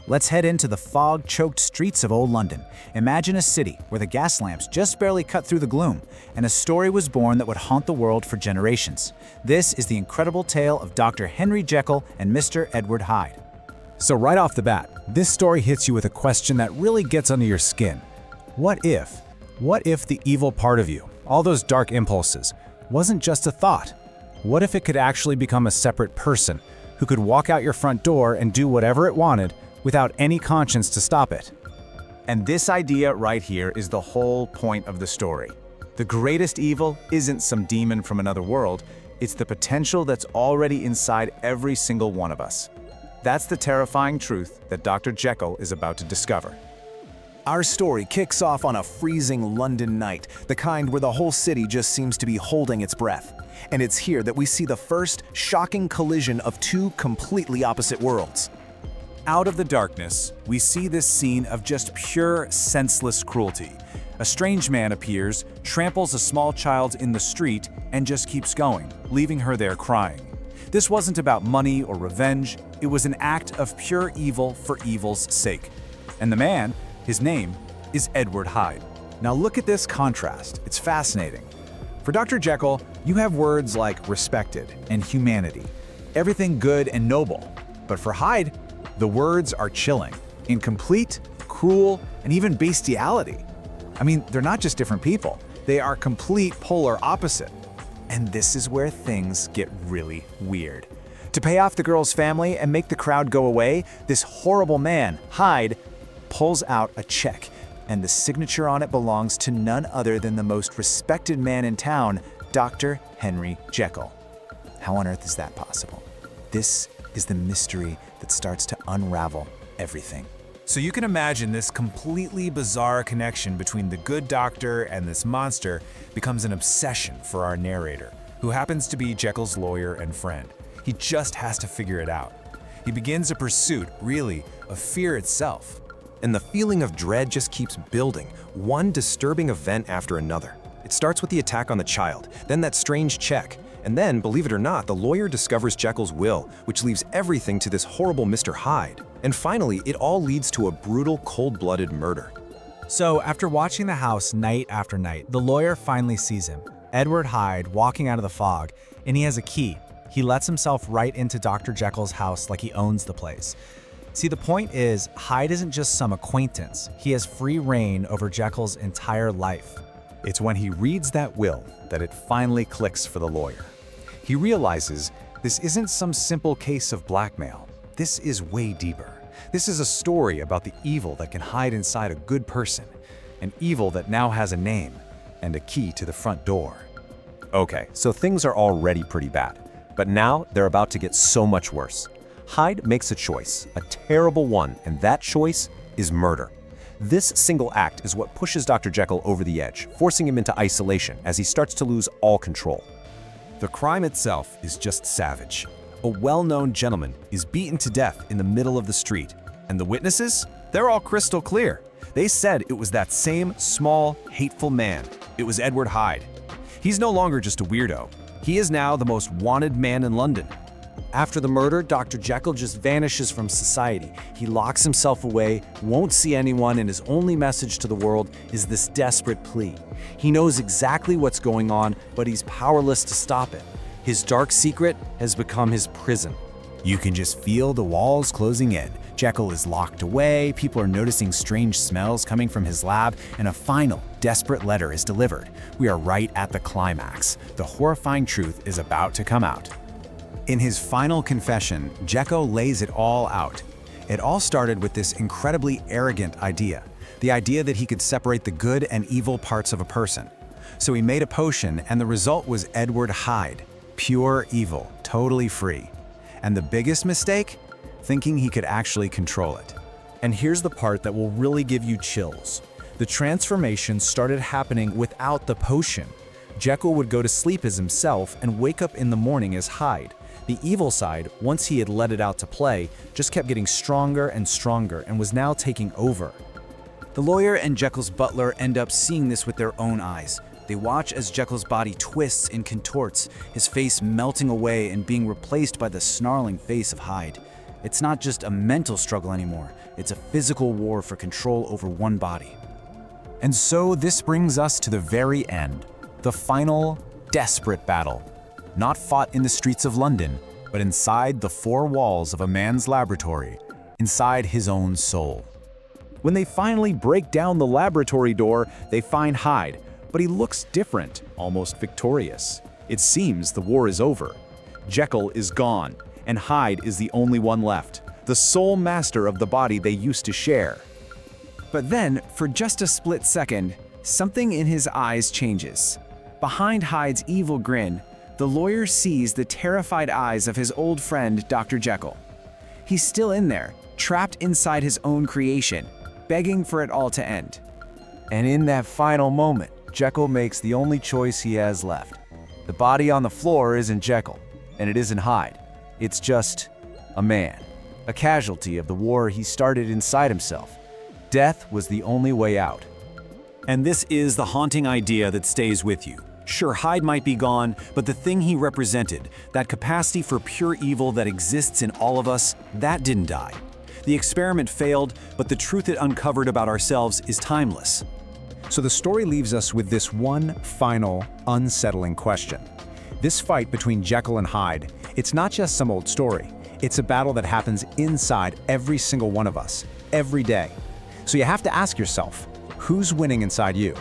Let's head into the fog-choked streets of old London. Imagine a city where the gas lamps just barely cut through the gloom, and a story was born that would haunt the world for generations. This is the incredible tale of Dr. Henry Jekyll and Mr. Edward Hyde. So right off the bat, this story hits you with a question that really gets under your skin. What if? What if the evil part of you, all those dark impulses, wasn't just a thought? What if it could actually become a separate person who could walk out your front door and do whatever it wanted without any conscience to stop it? And this idea right here is the whole point of the story. The greatest evil isn't some demon from another world, it's the potential that's already inside every single one of us. That's the terrifying truth that Dr. Jekyll is about to discover. Our story kicks off on a freezing London night, the kind where the whole city just seems to be holding its breath. And it's here that we see the first shocking collision of two completely opposite worlds. Out of the darkness, we see this scene of just pure, senseless cruelty. A strange man appears, tramples a small child in the street, and just keeps going, leaving her there crying. This wasn't about money or revenge, it was an act of pure evil for evil's sake. And the man, his name, is Edward Hyde. Now look at this contrast, it's fascinating. For Dr. Jekyll, you have words like respected and humanity, everything good and noble. But for Hyde, the words are chilling, incomplete, cruel, and even bestiality. I mean, they're not just different people, they are complete polar opposite. And this is where things get really weird. To pay off the girl's family and make the crowd go away, this horrible man, Hyde, pulls out a check, and the signature on it belongs to none other than the most respected man in town, Dr. Henry Jekyll. How on earth is that possible? This is the mystery that starts to unravel everything. So you can imagine this completely bizarre connection between the good doctor and this monster becomes an obsession for our narrator, who happens to be Jekyll's lawyer and friend. He just has to figure it out. He begins a pursuit, really, of fear itself. And the feeling of dread just keeps building, one disturbing event after another. It starts with the attack on the child, then that strange check, and then, believe it or not, the lawyer discovers Jekyll's will, which leaves everything to this horrible Mr. Hyde. And finally, it all leads to a brutal, cold-blooded murder. So after watching the house night after night, the lawyer finally sees him, Edward Hyde, walking out of the fog, and he has a key. He lets himself right into Dr. Jekyll's house like he owns the place. See, the point is, Hyde isn't just some acquaintance. He has free reign over Jekyll's entire life. It's when he reads that will that it finally clicks for the lawyer. He realizes this isn't some simple case of blackmail. This is way deeper. This is a story about the evil that can hide inside a good person, an evil that now has a name and a key to the front door. Okay, so things are already pretty bad, but now they're about to get so much worse. Hyde makes a choice, a terrible one, and that choice is murder. This single act is what pushes Dr. Jekyll over the edge, forcing him into isolation as he starts to lose all control. The crime itself is just savage. A well-known gentleman is beaten to death in the middle of the street, and the witnesses? They're all crystal clear. They said it was that same small, hateful man. It was Edward Hyde. He's no longer just a weirdo. He is now the most wanted man in London. After the murder, Dr. Jekyll just vanishes from society. He locks himself away, won't see anyone, and his only message to the world is this desperate plea. He knows exactly what's going on, but he's powerless to stop it. His dark secret has become his prison. You can just feel the walls closing in. Jekyll is locked away, people are noticing strange smells coming from his lab, and a final, desperate letter is delivered. We are right at the climax. The horrifying truth is about to come out. In his final confession, Jekyll lays it all out. It all started with this incredibly arrogant idea, the idea that he could separate the good and evil parts of a person. So he made a potion, and the result was Edward Hyde, pure evil, totally free. And the biggest mistake? Thinking he could actually control it. And here's the part that will really give you chills. The transformation started happening without the potion. Jekyll would go to sleep as himself and wake up in the morning as Hyde. The evil side, once he had let it out to play, just kept getting stronger and stronger and was now taking over. The lawyer and Jekyll's butler end up seeing this with their own eyes. They watch as Jekyll's body twists and contorts, his face melting away and being replaced by the snarling face of Hyde. It's not just a mental struggle anymore, it's a physical war for control over one body. And so this brings us to the very end, the final, desperate battle. Not fought in the streets of London, but inside the four walls of a man's laboratory, inside his own soul. When they finally break down the laboratory door, they find Hyde, but he looks different, almost victorious. It seems the war is over. Jekyll is gone, and Hyde is the only one left, the sole master of the body they used to share. But then, for just a split second, something in his eyes changes. Behind Hyde's evil grin, the lawyer sees the terrified eyes of his old friend, Dr. Jekyll. He's still in there, trapped inside his own creation, begging for it all to end. And in that final moment, Jekyll makes the only choice he has left. The body on the floor isn't Jekyll, and it isn't Hyde. It's just a man, a casualty of the war he started inside himself. Death was the only way out. And this is the haunting idea that stays with you. Sure, Hyde might be gone, but the thing he represented, that capacity for pure evil that exists in all of us, that didn't die. The experiment failed, but the truth it uncovered about ourselves is timeless. So the story leaves us with this one final, unsettling question. This fight between Jekyll and Hyde, it's not just some old story. It's a battle that happens inside every single one of us, every day. So you have to ask yourself, who's winning inside you?